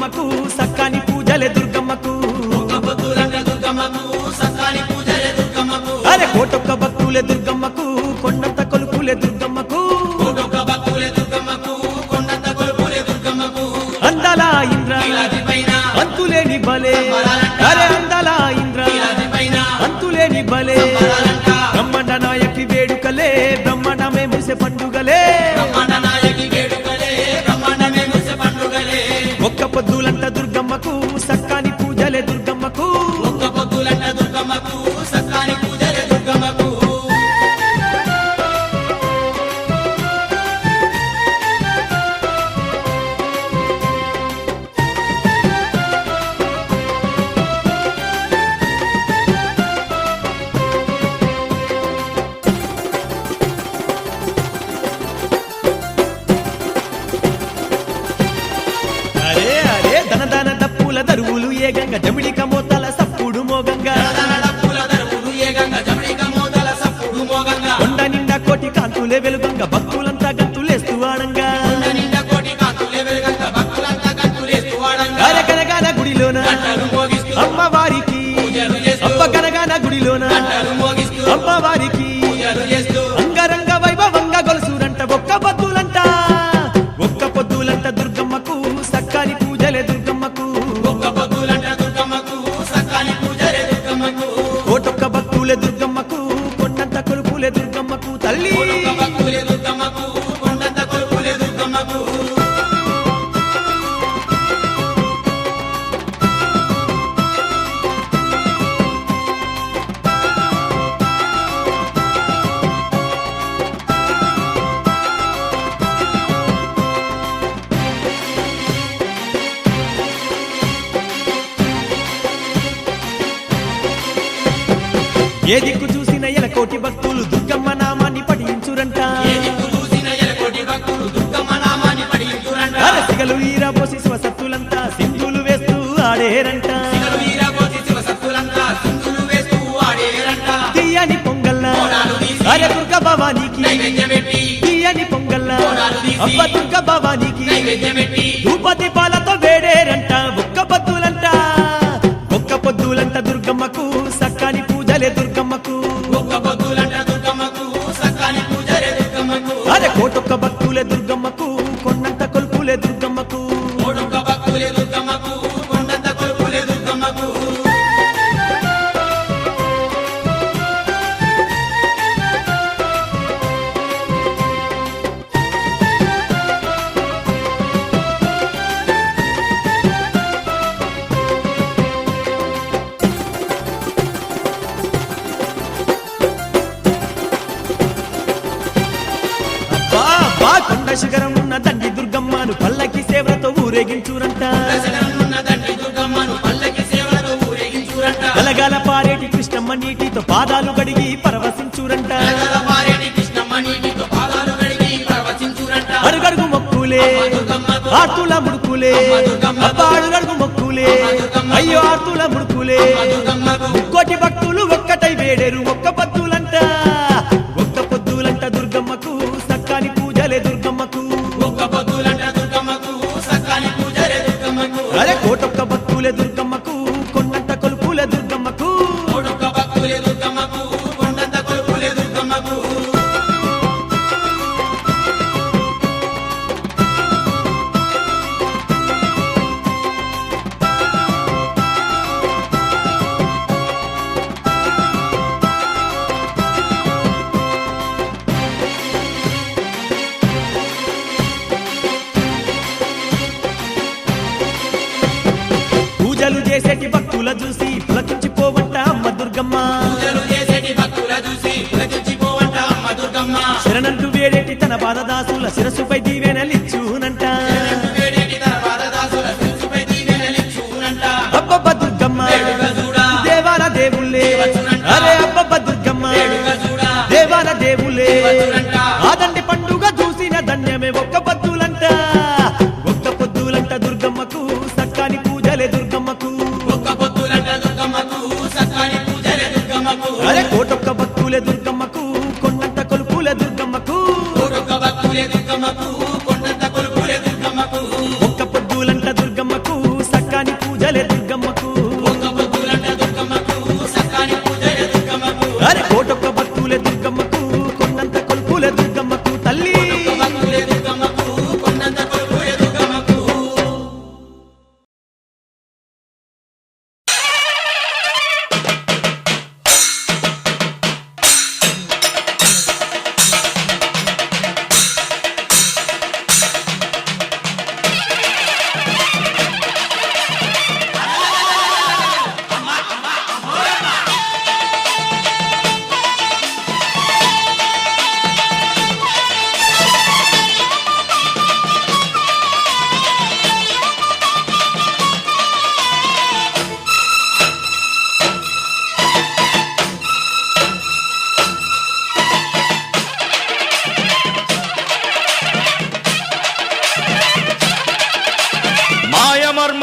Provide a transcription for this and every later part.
దుర్గమ్మకు సక్కాని పూజలే దుర్గమ్మకు అరే కోటొక్క భక్తులే దుర్గమ్మకు కొండంత కొలుపులే దుర్గమ్మకు అందాల ఇంద్ర అంతులేని బలే అరే అందాల ఇంద్ర అంతులేని బలే బ్రహ్మాండ నాయకి వేడుకలే బ్రహ్మాండమే ముసె పండుగలే ఒక్క పొద్దులంట దుర్గమ్మకు సక్కాని పూజలే దుర్గమ్మకు దరువులు ఏ గంగ జమిడిక మోతల సప్పుడు మోగంగా కొండ నిండా కోటి కాంతులే వెలుగంగా భక్తులంతా గంతులేస్తూ ఆడంగా కనగాన గుడిలోన అమ్మవారికి అమ్మ కనగాన గుడిలోన అమ్మవారికి అంగరంగ వైభవంగా గొలుసురంట ఒక్క పొద్దులంట దుర్గమ్మకు సక్కాని పూజలే దుర్గమ్మకు కోటొక్క భక్తులే దుర్గమ్మకు కొండంత కొలుపులే దుర్గమ్మకు తల్లి ఏ దిక్కు చూసిన ఎలకోటి భక్తులు దుర్గమ్మ నామాన్ని పఠించురంట అరసిగలు ఈరబోసి స్వసత్తులంతా సింధులు వేస్తూ ఆడేరంట తీయని పొంగల్లా అరే దుర్గ భవానికి తీయని పొంగల్లా అబ్బ దుర్గ భవానికి ధూపతి పాలతో వేడేరంట ఒక్క పొద్దులంట దుర్గమ్మకు సక్కాని పూజలే దుర్గమ్మకు అరే కోటొక్క భక్తులే దుర్గమ్మకు కొండంత కొలుపులే దుర్గమ్మకు శిఖరం ఉన్న దండి దుర్గమ్మను పల్లకి సేవలతో ఊరేగించురంట గలగల పారేటి కృష్ణమ్మ నీటితో పాదాలు గడిగి పరవశించురంట అడుగడుగు మొక్కులే ఆర్తుల ముడుకులే అడుగడుగు మొక్కులే అయ్యో ఆర్తుల ముడుకులే కోటి భక్తులు ఒక్కటై వేడేరు ఒక్క పొద్దులంట దుర్గమ్మకు సక్కాని పూజలే దుర్గమ్మకు అరే కోటొక్క భక్తులే దుర్గమ్మకు కొండంత కొలుపులే దుర్గమ్మకు పూజలు చేసేటి భక్తుల చూసి పులకించిపోవంట అమ్మ దుర్గమ్మ శరణంటూ వేడేటి తన బాధదాసుల శిరస్సుపై దీవెనలిచ్చునంట అబ్బబ్బ దుర్గమ్మ దేవాల దేవుళ్ళే అరే అబ్బబ్బ దుర్గమ్మ దేవాల దేవుళ్ళే ఆదండి పండుగ చూసిన ధన్యమే ఒక్క పొద్దులంట దుర్గమ్మకు సక్కాని పూజలే దుర్గమ్మకు అరే కోటొక్క భక్తులే దుర్గమ్మకు కొండంత కొలుపులే దుర్గమ్మకు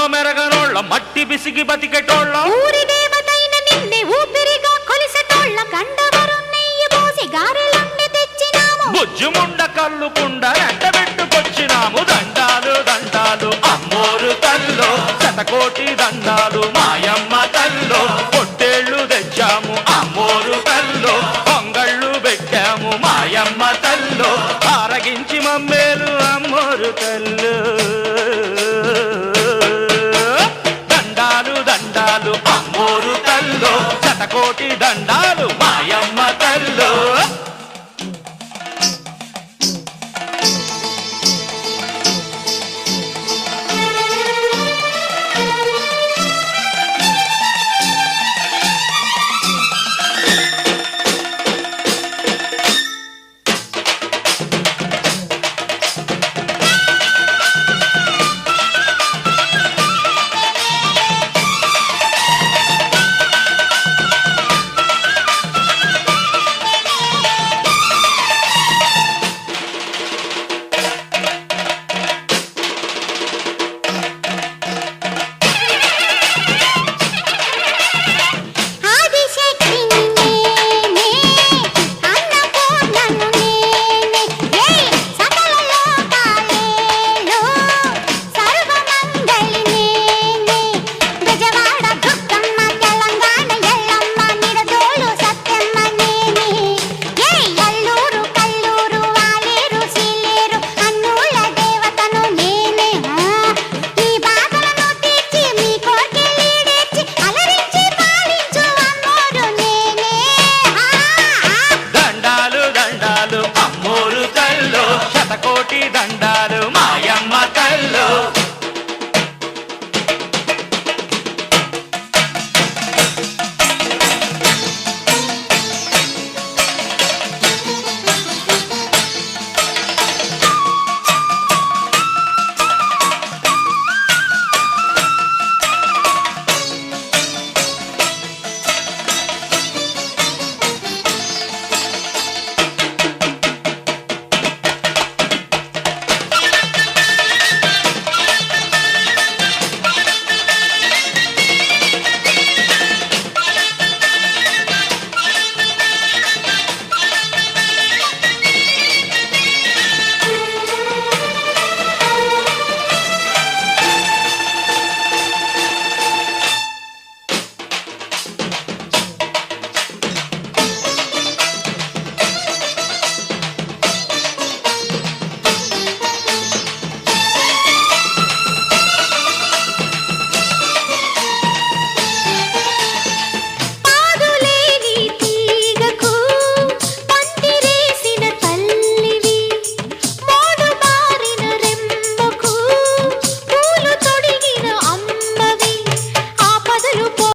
మెరగనోళ్ళ మట్టి బిసిగి బతికెటోళ్ళ ఊరి దేవతైన నిన్నే ఊపిరిగా కొలిసెటోళ్ళ గండవరం నెయ్యి పోసి గారెలుండి తెచ్చినాము బుజ్జుముండ కల్లుకుండ ఎండబెట్టుకొచ్చినాము దండాలు దండాలు అమ్మోరు తల్లో శతకోటి దండాలు మాయమ్మ తల్లో పొట్టేళ్ళు తెచ్చాము అమ్మోరు తల్లో పొంగళ్ళు పెట్టాము మాయమ్మ తల్లో ఆరగించి మమ్మేలు అమ్మోరు తల్లు